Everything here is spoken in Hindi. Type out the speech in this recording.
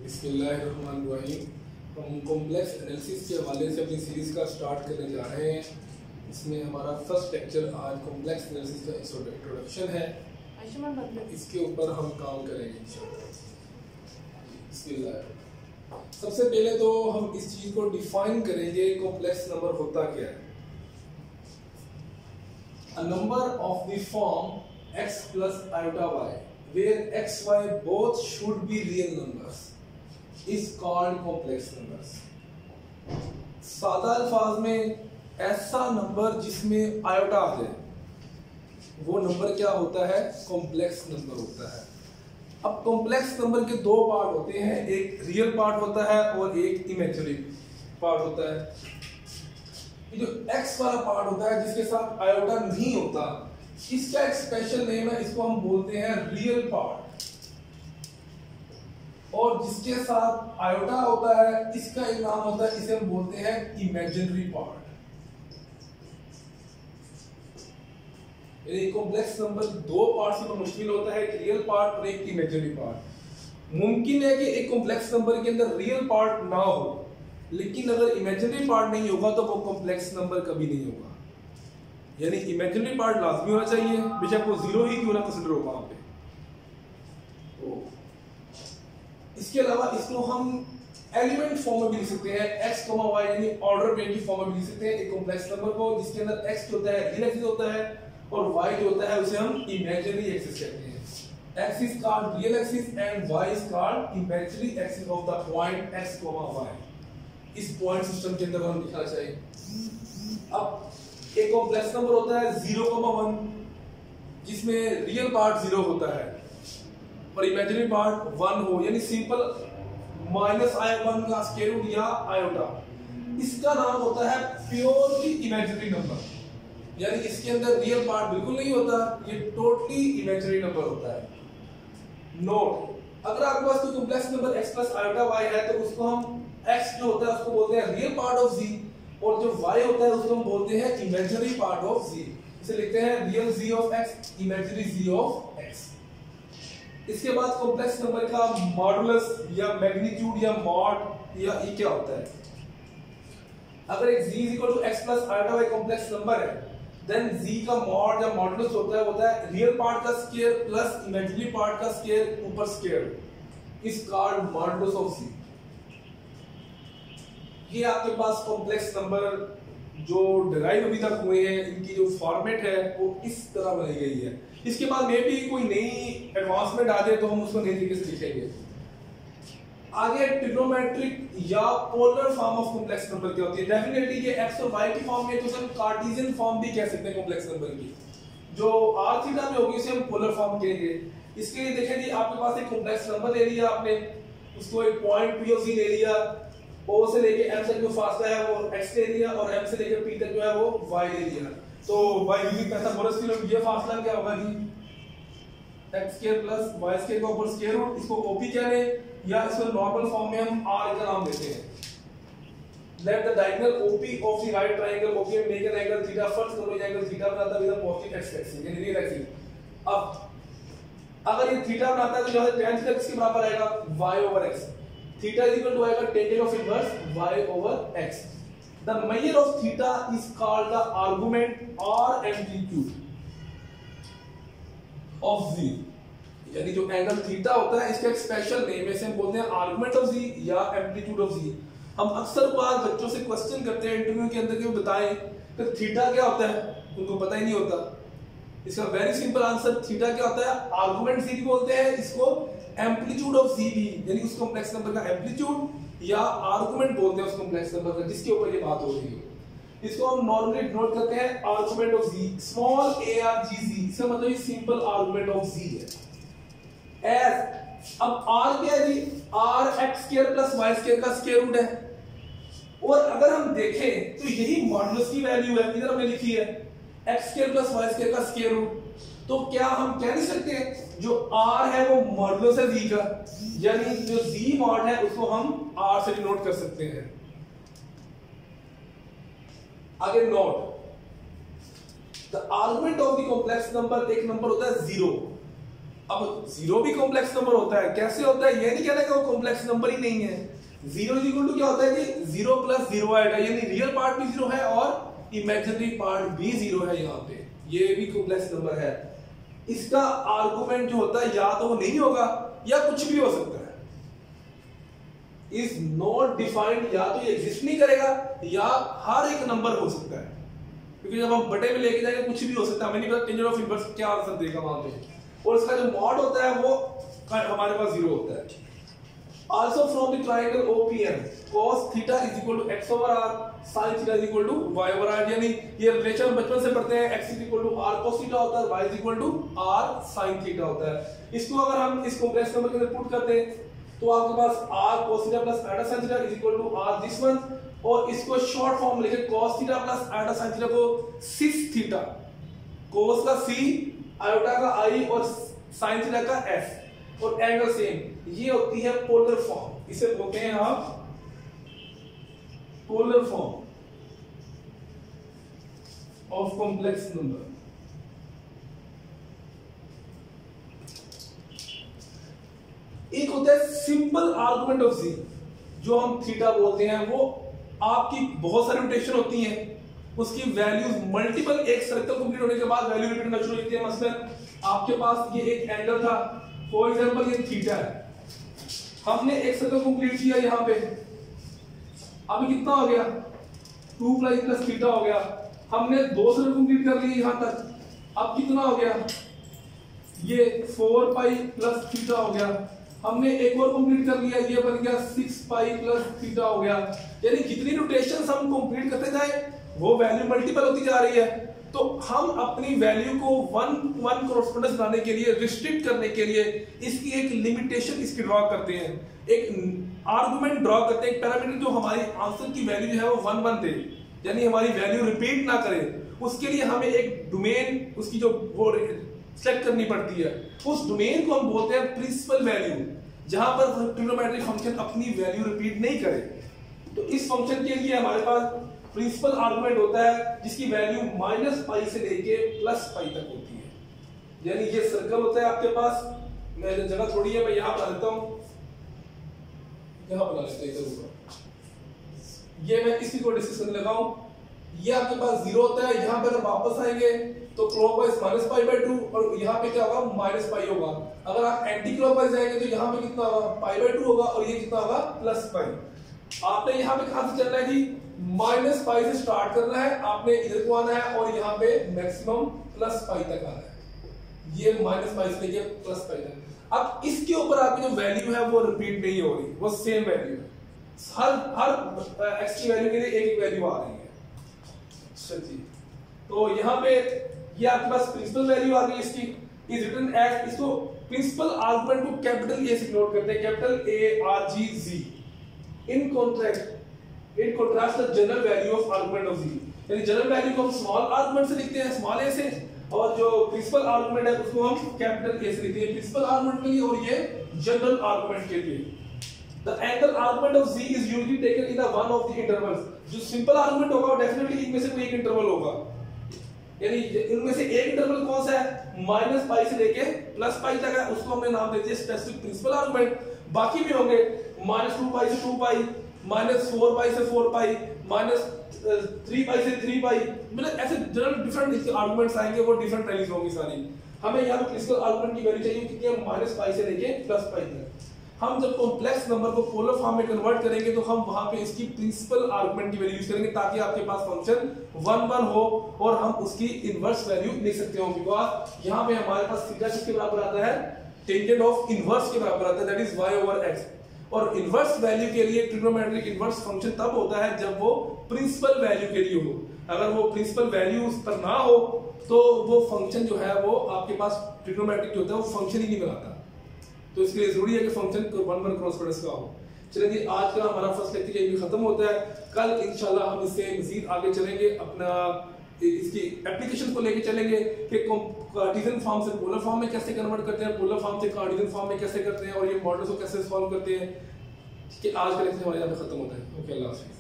बिस्मिल्लाहिर्रहमानिर्रहीम। हम कॉम्प्लेक्स एनालिसिस के हवाले से अपनी सीरीज़ का स्टार्ट करने जा रहे हैं। इसमें हमारा फर्स्ट लेक्चर आज कॉम्प्लेक्स एनालिसिस का इंट्रोडक्शन है। इसके ऊपर हम काम करेंगे इंशाअल्लाह। सबसे पहले तो हम इस चीज़ को डिफाइन करेंगे, कॉम्प्लेक्स नंबर होता क्या है। A number of the form x plus iota y where x y both should be real numbers is called complex numbers। सादा अल्फाज में ऐसा नंबर जिसमें आयोटा आ जाए वो नंबर क्या होता है? कॉम्प्लेक्स नंबर होता है। अब कॉम्प्लेक्स नंबर के दो पार्ट होते हैं, एक रियल पार्ट होता है और एक इमेजिनरी पार्ट होता है। ये जो x वाला पार्ट होता है जिसके साथ आयोटा नहीं होता, इसका एक स्पेशल नेम है, इसको हम बोलते हैं रियल पार्ट। और जिसके साथ आयोटा होता है इसका एक नाम होता है, इसे हम बोलते हैं इमेजिनरी पार्ट। ये कॉम्प्लेक्स नंबर दो पार्ट से मुश्किल होता है, एक रियल पार्ट और एक इमेजिनरी पार्ट। मुमकिन है कि एक कॉम्प्लेक्स नंबर के अंदर रियल पार्ट ना हो, लेकिन अगर इमेजिनरी पार्ट नहीं होगा तो वो कॉम्प्लेक्स नंबर कभी नहीं होगा। यानी इमेजिनरी पार्ट लाजमी होना चाहिए, बेशक वो जीरो ही क्यों ना कंसीडर हो वहां पे। इसके अलावा इसको हम एलिमेंट फॉर्म में भी लिख सकते हैं, x, y यानी ऑर्डर पेयर की फॉर्म में भी लिख सकते हैं एक कॉम्प्लेक्स नंबर को, जिसके अंदर x जो होता है रियल एक्सिस होता है और y जो होता है उसे हम इमेजिनरी एक्सिस कहते हैं। x is called real axis and y is called imaginary axis of the point x, y। इस पॉइंट सिस्टम के अंदर हम लिखना चाहिए। अब एक कॉम्प्लेक्स नंबर होता है 0,1 जिसमें रियल पार्ट 0 होता है और इमेजिनरी पार्ट 1 हो, यानी सिंपल -i1 का स्क्वायर रूट या आयोटा। इसका नाम होता है प्योरली इमेजिनरी नंबर, यानी इसके अंदर रियल पार्ट बिल्कुल नहीं होता, ये टोटली इमेजिनरी नंबर होता है। नोट, अगर आपके पास कोई complex number x plus iota y है तो उसको हम x जो होता है उसको बोलते हैं रियल पार्ट ऑफ z और जो y होता है उसको हम बोलते हैं इमेजिनरी पार्ट ऑफ z। इसे लिखते हैं real z of x, imaginary z of x। इसके बाद कॉम्प्लेक्स नंबर का मॉडुलस या मैग्नीट्यूड या मॉड या ये क्या होता है? अगर एक z x plus iota y complex number है, देन z का मॉड या मॉडुलस होता है रियल पार्ट का स्क्वायर प्लस इमेजिनरी पार्ट का स्क्वायर ऊपर square, is called modulus of z। ये आपके पास कॉम्प्लेक्स नंबर जो डिराइव अभी तक हुए हैं, इनकी जो फॉर्मेट है वो इस तरह बनाई गई है। इसके बाद में भी कोई नई एडवांसमेंट आ जाए तो हम उसको नई तरीके से लिखेंगे। आगे ट्रिग्नोमेट्रिक या polar form of complex number क्या होती है? डेफिनेटली ये x और y की फॉर्म में तो हम कार्टेशियन फॉर्म भी कह सकते हैं कॉम्प्लेक्स नंबर की। जो r थीटा में होगी उसे हम पोलर फॉर्म कहेंगे। इसके लिए देखें जी, आपके पास एक कॉम्प्लेक्स नंबर ले लिया आपने, उसको एक पॉइंट p of z ले लिया, o से लेके m तक जो फासला है वो x ले लिया और m से लेके p तक जो है वो y ले लिया। तो y यूजिंग पैथागोरस थ्योरम ये फासला क्या होगा जी? x square plus y square का ऊपर स्क्वायर रूट, इसको op कह लें या इसको नॉर्मल फॉर्म में हम r का नाम देते हैं। Let the diagonal op of the right triangle OP make an angle theta। First करो ये एंगल थीटा बनाता है with a positive x axis यानी रियल एक्सिस। अब अगर ये थीटा बनाता है तो जो है tan थीटा किसके बराबर आएगा? y over x। Theta is equal to आएगा tan of inverse y over x। The measure of theta is called the argument और एम्पलीट्यूड ऑफ z, यानी जो एंगल थीटा होता है इसका एक स्पेशल नेम है, इसे हम बोलते हैं आर्गुमेंट ऑफ z या एम्पलीट्यूड ऑफ z। हम अक्सर बार बच्चों से क्वेश्चन करते हैं इंटरव्यू के अंदर कि वो बताएं कि थीटा क्या होता है, उनको पता ही नहीं होता। इसका वेरी सिंपल आंसर, थीटा क्या होता है? आर्गुमेंट z बोलते हैं इसको, एम्पलीट्यूड ऑफ z भी यानी उस कॉम्प्लेक्स नंबर का एम्पलीट्यूड या आर्गुमेंट बोलते हैं उस कॉम्प्लेक्स नंबर का जिसके ऊपर ये बात हो रही है। इसको हम नॉर्मली डिनोट करते हैं argument of z, small a r g z। इसका मतलब ये सिंपल आर्गुमेंट ऑफ z है। एज अब r क्या है जी? r x square plus y square का स्क्वायर रूट है। और अगर हम देखें तो यही मॉडुलस की वैल्यू है, इधर हमने लिखी है x square plus y square का स्क्वायर रूट। तो क्या हम कह नहीं सकते जो r है वो मॉडुलस है z का, यानी जो z मॉड है उसको हम r से डिनोट कर सकते हैं। आगे note, the argument of the complex number, एक नंबर होता है 0 अब जीरो भी कॉम्प्लेक्स नंबर होता है, कैसे होता है, ये नहीं कहना कि वो कॉम्प्लेक्स नंबर ही नहीं है। जीरो इज इक्वल टू क्या होता है कि जीरो प्लस जीरो आएगा, यानी रियल पार्ट भी जीरो है और इमेजिनरी पार्ट भी जीरो है। यहाँ पे ये भी कॉम्प्लेक्स नंबर है। इसका आर्गुमेंट जो होता है या तो वो नहीं होगा या कुछ भी हो सकता है, इज नॉट डिफाइंड, या तो ये एग्जिस्ट नहीं करेगा या हर एक नंबर हो सकता है, क्योंकि जब हम बटे में लेके जाएंगे कुछ भी हो सकता है, हमें नहीं पता टेंजर ऑफ इनवर्स क्या आंसर देगा वहां पे, और इसका जो मॉड होता है वो हमारे पास जीरो होता है। Also from the triangle OPM, cos theta is equal to x over r, sin theta is equal to y over r, यानी ये रिलेशन बचपन से पढ़ते हैं, x is equal to r cos theta होता है, y is equal to r sin theta होता है। इसको अगर हम इस कॉम्प्लेक्स नंबर के अंदर पुट करते हैं तो आपके पास r cos theta plus iota sin theta is equal to r this one, और इसको शॉर्ट फॉर्म लिखे cos theta plus iota sin theta को sis theta, cos का c, iota का i और sin theta का f, और एंगल सेम, ये होती है पोलर फॉर्म, इसे बोलते हैं आप polar form of complex number. एक होता है सिंपल आर्गुमेंट ऑफ z, जो हम थीटा बोलते हैं, वो आपकी बहुत सारी रोटेशन होती हैं, उसकी वैल्यूज मल्टीपल, एक सर्कल कंप्लीट होने के बाद वैल्यू रिपीट होना शुरू होती है। मसलन आपके पास ये एक एंगल था, फॉर एग्जांपल ये थीटा है, हमने एक सर्कल कंप्लीट किया यहाँ पे, अभी कितना हो गया 2 प्लस थीटा हो गया, हमने दो सर्कल कंप्लीट कर लिए यहाँ तक, अब कितना हो गया ये 4 पाई प्लस थीटा हो गया, हमने एक और कंप्लीट कर लिया, ये बन गया 6 पाई प्लस थीटा हो गया। यानी जितनी रोटेशंस हम कंप्लीट करते जाए वो वैल्यू मल्टीपल होती जा रही है। तो हम अपनी वैल्यू को वन वन कॉरेस्पोंडेंस बनाने के लिए, रिस्ट्रिक्ट करने के लिए इसकी एक लिमिटेशन इसकी ड्रॉ करते हैं, एक आर्गुमेंट ड्रॉ करते हैं, एक पैरामीटर जो हमारी आंसर की वैल्यू जो है वो 1 1 दे, यानी हमारी वैल्यू रिपीट ना करे। उसके लिए हमें एक डोमेन उसकी जो वो सेलेक्ट करनी पड़ती है, उस डोमेन को हम बोलते हैं प्रिंसिपल वैल्यू, जहां पर ट्रिग्नोमेट्रिक फंक्शन अपनी वैल्यू रिपीट नहीं करे। तो इस फंक्शन के लिए हमारे पास प्रिंसिपल आर्गुमेंट होता है जिसकी वैल्यू -पाई से लेके +पाई तक होती है। यानी ये सर्कल होता है आपके पास, मैं जगह थोड़ी है, मैं यहां बना देता हूं, यहां बना लेते हैं इधर ऊपर, ये मैं इसी को डिस्कस करने लगा हूं। ये आपके पास 0 होता है, यहां पे अगर वापस आएंगे तो क्लॉकवाइज -पाई/2 और यहां पे क्या होगा -पाई होगा। अगर आप एंटी क्लॉकवाइज जाएंगे तो यहां पे कितना होगा पाई/2 होगा, और ये कितना होगा +पाई। आपने यहां पे कहां से चलना है कि -पाई से स्टार्ट करना है, आपने इधर को आना है और यहाँ पे मैक्सिमम +पाई तक आना है, ये -पाई से लेके +पाई तक। अब इसके ऊपर आपकी जो वैल्यू है वो रिपीट नहीं हो रही, वो सेम वैल्यू है, हर x की वैल्यू के लिए एक वैल्यू आ रही है। जी, तो यहाँ पे ये आपके पास प्रिंसिपल वैल्यू आ गई इसकी, इज रिटन एज, इसको प्रिंसिपल आर्गुमेंट को कैपिटल ए से डिनोट करते हैं, capital A-R-G-Z, in contrast the general value of argument of z, यानी जनरल वैल्यू को हम स्मॉल आर्गुमेंट से लिखते हैं, स्मॉल a से, और जो प्रिंसिपल आर्गुमेंट है उसको हम कैपिटल A से लिखते हैं, प्रिंसिपल आर्गुमेंट के लिए और ये जनरल आर्गुमेंट के लिए। The angle argument of z is usually taken in the one of the intervals, जो सिंपल आर्गुमेंट होगा वो डेफिनेटली इनमें से कोई एक इंटरवल होगा, यानी इनमें से एक इंटरवल कौन सा है -पाई से लेके +पाई तक है, उसको हमने नाम देते हैं स्पेसिफिक प्रिंसिपल आर्गुमेंट। बाकी भी होंगे -2 पाई से 2 पाई, -4 पाई से 4 पाई, -3 पाई से 3 पाई, मतलब ऐसे जनरल डिफरेंट आर्गुमेंट्स आएंगे, वो डिफरेंट वैल्यूज होंगी सारी। हमें यहाँ पे प्रिंसिपल आर्गुमेंट की वैल्यू चाहिए कितनी है -पाई से लेके +पाई तक। हम जब कॉम्प्लेक्स नंबर को पोलर फॉर्म में कन्वर्ट करेंगे तो हम वहां पे इसकी प्रिंसिपल आर्गुमेंट की वैल्यू यूज करेंगे, ताकि आपके पास फंक्शन 1 1 हो और हम उसकी इनवर्स वैल्यू लिख सकते हो, बिकॉज़ यहाँ पे हमारे पास थीटा किसके बराबर आता है, टेंजेंट ऑफ इनवर्स के बराबर आता है, दैट इज y/x। और इनवर्स वैल्यू के लिए ट्रिग्नोमेट्रिक इनवर्स फंक्शन तब होता है जब वो प्रिंसिपल वैल्यू के लिए हो, अगर वो प्रिंसिपल वैल्यू उस पर ना हो तो वो फंक्शन जो है वो आपके पास ट्रिग्नोमेट्रिक जो होता है वो फंक्शन ही नहीं बनाता। तो इसके लिए जरूरी है कि फंक्शन 1 1 क्रॉस का हो। चलिए जी, आज का हमारा फर्स्ट लेक्चर यही खत्म होता है, कल इंशाल्लाह हम इससे मजीद आगे चलेंगे, अपना इसकी एप्लीकेशन को लेके चलेंगे कि कार्टेशियन फॉर्म से पोलर फॉर्म में कैसे कन्वर्ट करते हैं, पोलर फॉर्म से कार्टेशियन फॉर्म में कैसे करते हैं, और ये मॉडल्स को कैसे सॉल्व करते हैं। ठीक है, आज का लेक्चर हमारे यहाँ पे खत्म होता है। ओके, अल्लाह हाफिज़।